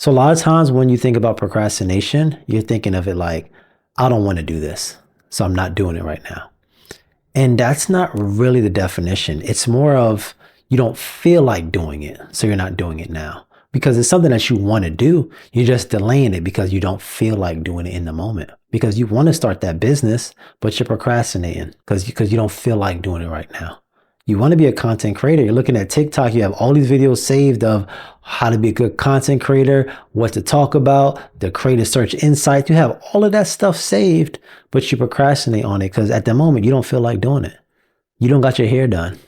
So a lot of times when you think about procrastination, you're thinking of it like, I don't want to do this, so I'm not doing it right now. And that's not really the definition. It's more of you don't feel like doing it, so you're not doing it now. Because it's something that you want to do, you're just delaying it because you don't feel like doing it in the moment. Because you want to start that business, but you're procrastinating because you don't feel like doing it right now. You want to be a content creator. You're looking at TikTok. You have all these videos saved of how to be a good content creator, what to talk about, the creative search insights. You have all of that stuff saved, but you procrastinate on it because at the moment you don't feel like doing it. You don't got your hair done.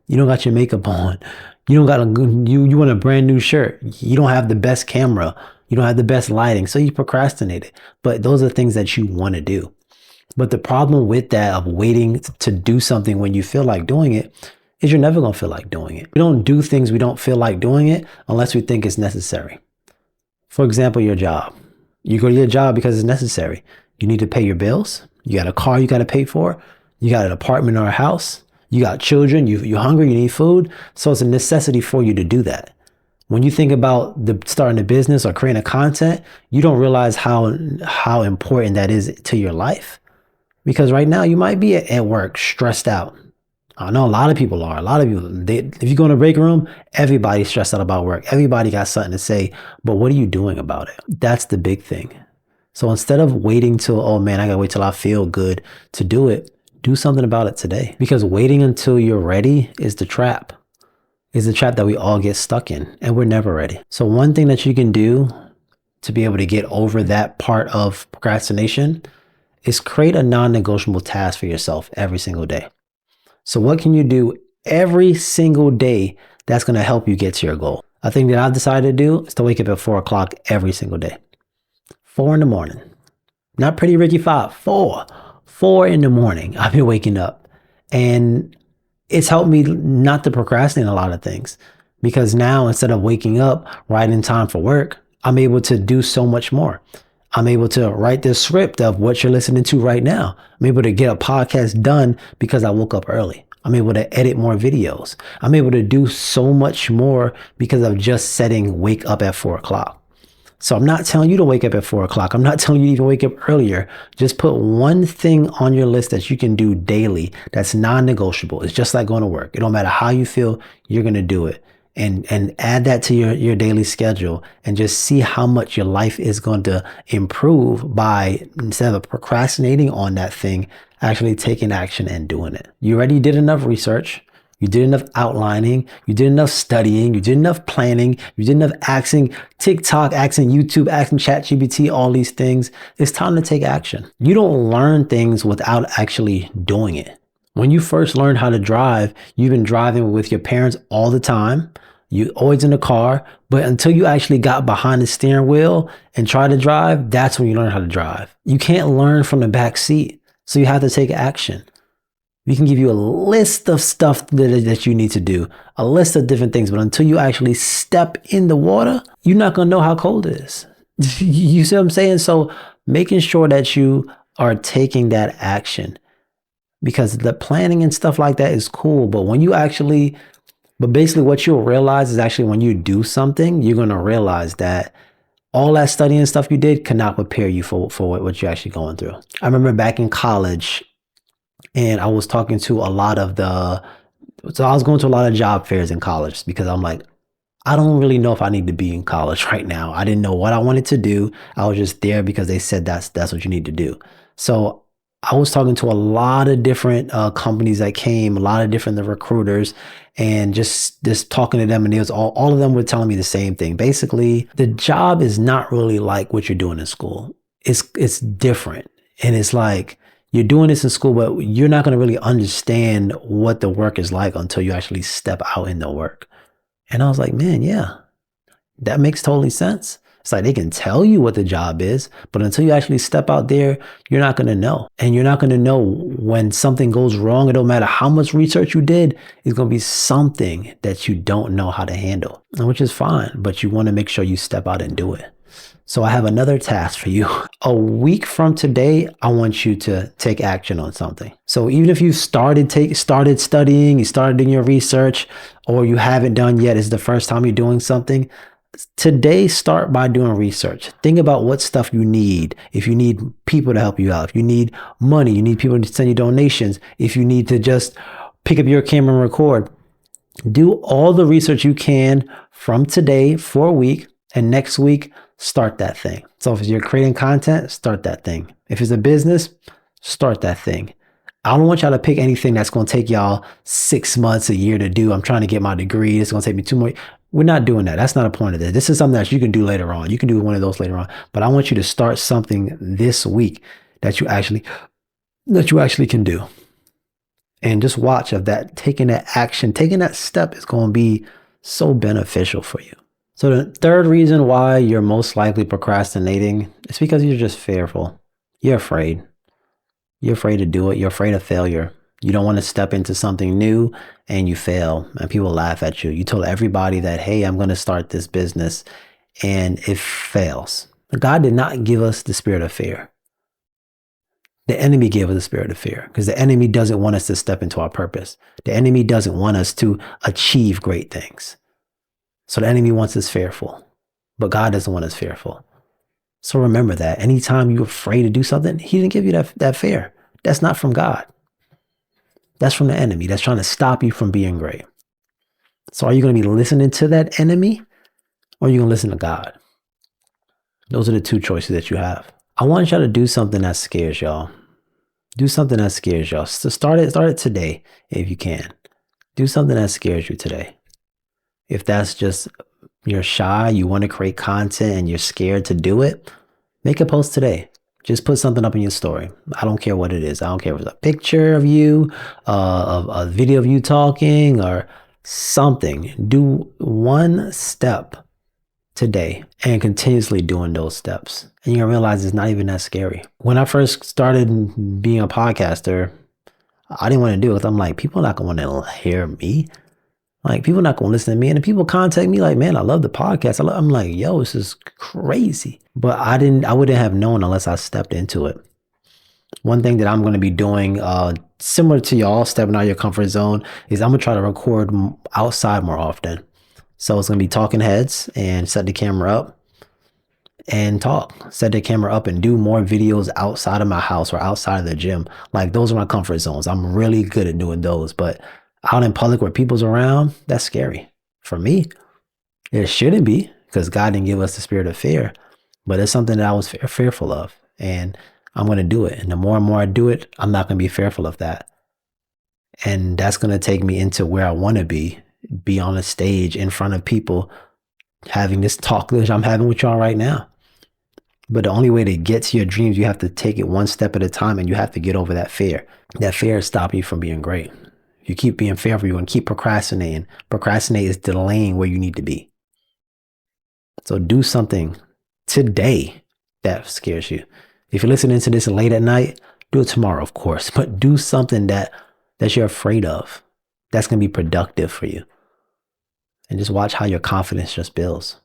You don't got your makeup on. You don't got you want a brand new shirt. You don't have the best camera. You don't have the best lighting. So you procrastinate it. But those are things that you want to do. But the problem with that of waiting to do something when you feel like doing it is you're never going to feel like doing it. We don't do things we don't feel like doing it unless we think it's necessary. For example, your job. You go to your job because it's necessary. You need to pay your bills. You got a car you got to pay for. You got an apartment or a house. You got children. You're hungry. You need food. So it's a necessity for you to do that. When you think about starting a business or creating a content, you don't realize how important that is to your life. Because right now you might be at work stressed out. I know a lot of people are. A lot of people, if you go in a break room, everybody's stressed out about work. Everybody got something to say, but what are you doing about it? That's the big thing. So instead of waiting till, oh man, I gotta wait till I feel good to do it, do something about it today. Because waiting until you're ready is the trap. Is the trap that we all get stuck in, and we're never ready. So one thing that you can do to be able to get over that part of procrastination is create a non-negotiable task for yourself every single day. So what can you do every single day that's going to help you get to your goal? A thing that I've decided to do is to wake up at 4 o'clock every single day. 4 in the morning. Not Pretty Ricky 5, 4. 4 in the morning, I've been waking up. And it's helped me not to procrastinate a lot of things. Because now instead of waking up right in time for work, I'm able to do so much more. I'm able to write the script of what you're listening to right now. I'm able to get a podcast done because I woke up early. I'm able to edit more videos. I'm able to do so much more because of just setting wake up at 4 o'clock. So I'm not telling you to wake up at 4 o'clock. I'm not telling you to even wake up earlier. Just put one thing on your list that you can do daily that's non-negotiable. It's just like going to work. It don't matter how you feel, you're going to do it. And add that to your daily schedule and just see how much your life is going to improve by, instead of procrastinating on that thing, actually taking action and doing it. You already did enough research. You did enough outlining. You did enough studying. You did enough planning. You did enough asking TikTok, asking YouTube, asking ChatGPT, all these things. It's time to take action. You don't learn things without actually doing it. When you first learned how to drive, you've been driving with your parents all the time. You always in the car, but until you actually got behind the steering wheel and tried to drive, that's when you learn how to drive. You can't learn from the back seat, so you have to take action. We can give you a list of stuff that you need to do, a list of different things, but until you actually step in the water, you're not gonna know how cold it is. You see what I'm saying? So making sure that you are taking that action, because the planning and stuff like that is cool, but basically what you'll realize is actually when you do something, you're going to realize that all that studying and stuff you did cannot prepare you for what you're actually going through. I remember back in college and I was talking to I was going to a lot of job fairs in college because I'm like, I don't really know if I need to be in college right now. I didn't know what I wanted to do. I was just there because they said that's what you need to do. So I was talking to a lot of different companies that came, a lot of different recruiters, and just talking to them, and it was all of them were telling me the same thing. Basically, the job is not really like what you're doing in school. It's different, and it's like you're doing this in school, but you're not going to really understand what the work is like until you actually step out in the work. And I was like, man, yeah, that makes totally sense. It's like they can tell you what the job is, but until you actually step out there, you're not going to know. And you're not going to know when something goes wrong. It don't matter how much research you did, it's going to be something that you don't know how to handle, which is fine, but you want to make sure you step out and do it. So I have another task for you. A week from today, I want you to take action on something. So even if you started studying, you started doing your research, or you haven't done yet, it's the first time you're doing something, Today, start by doing research. Think about what stuff you need. If you need people to help you out, if you need money, you need people to send you donations, if you need to just pick up your camera and record, do all the research you can from today for a week, and next week, start that thing. So if you're creating content, start that thing. If it's a business, start that thing. I don't want y'all to pick anything that's going to take y'all 6 months, a year to do. I'm trying to get my degree. It's going to take me 2 more. We're not doing that. That's not a point of this. This is something that you can do later on. You can do one of those later on. But I want you to start something this week that you actually can do. And just watch of that, taking that action, taking that step is going to be so beneficial for you. So the third reason why you're most likely procrastinating is because you're just fearful. You're afraid. You're afraid to do it. You're afraid of failure. You don't want to step into something new and you fail and people laugh at you. You told everybody that, hey, I'm going to start this business and it fails. God did not give us the spirit of fear. The enemy gave us the spirit of fear because the enemy doesn't want us to step into our purpose. The enemy doesn't want us to achieve great things. So the enemy wants us fearful, but God doesn't want us fearful. So remember that anytime you're afraid to do something, he didn't give you that fear. That's not from God. That's from the enemy. That's trying to stop you from being great. So are you going to be listening to that enemy or are you going to listen to God? Those are the two choices that you have. I want y'all to do something that scares y'all. Do something that scares y'all. So start it today if you can. Do something that scares you today. If that's just you're shy, you want to create content and you're scared to do it, make a post today. Just put something up in your story. I don't care what it is. I don't care if it's a picture of you, a video of you talking or something. Do one step today and continuously doing those steps. And you're going to realize it's not even that scary. When I first started being a podcaster, I didn't want to do it. I'm like, people are not going to want to hear me. Like, people are not going to listen to me. And people contact me like, man, I love the podcast. I'm like, yo, this is crazy. But I wouldn't have known unless I stepped into it. One thing that I'm going to be doing, similar to y'all stepping out of your comfort zone, is I'm going to try to record outside more often. So it's going to be talking heads and set the camera up and talk. Set the camera up and do more videos outside of my house or outside of the gym. Like, those are my comfort zones. I'm really good at doing those. But out in public where people's around, that's scary. For me, it shouldn't be because God didn't give us the spirit of fear. But it's something that I was fearful of. And I'm going to do it. And the more and more I do it, I'm not going to be fearful of that. And that's going to take me into where I want to be on a stage in front of people having this talk that I'm having with y'all right now. But the only way to get to your dreams, you have to take it one step at a time and you have to get over that fear. That fear is stopping you from being great. If you keep being fearful, you're going to keep procrastinating. Procrastinate is delaying where you need to be. So do something today that scares you. If you're listening to this late at night, do it tomorrow, of course. But do something that you're afraid of. That's going to be productive for you. And just watch how your confidence just builds.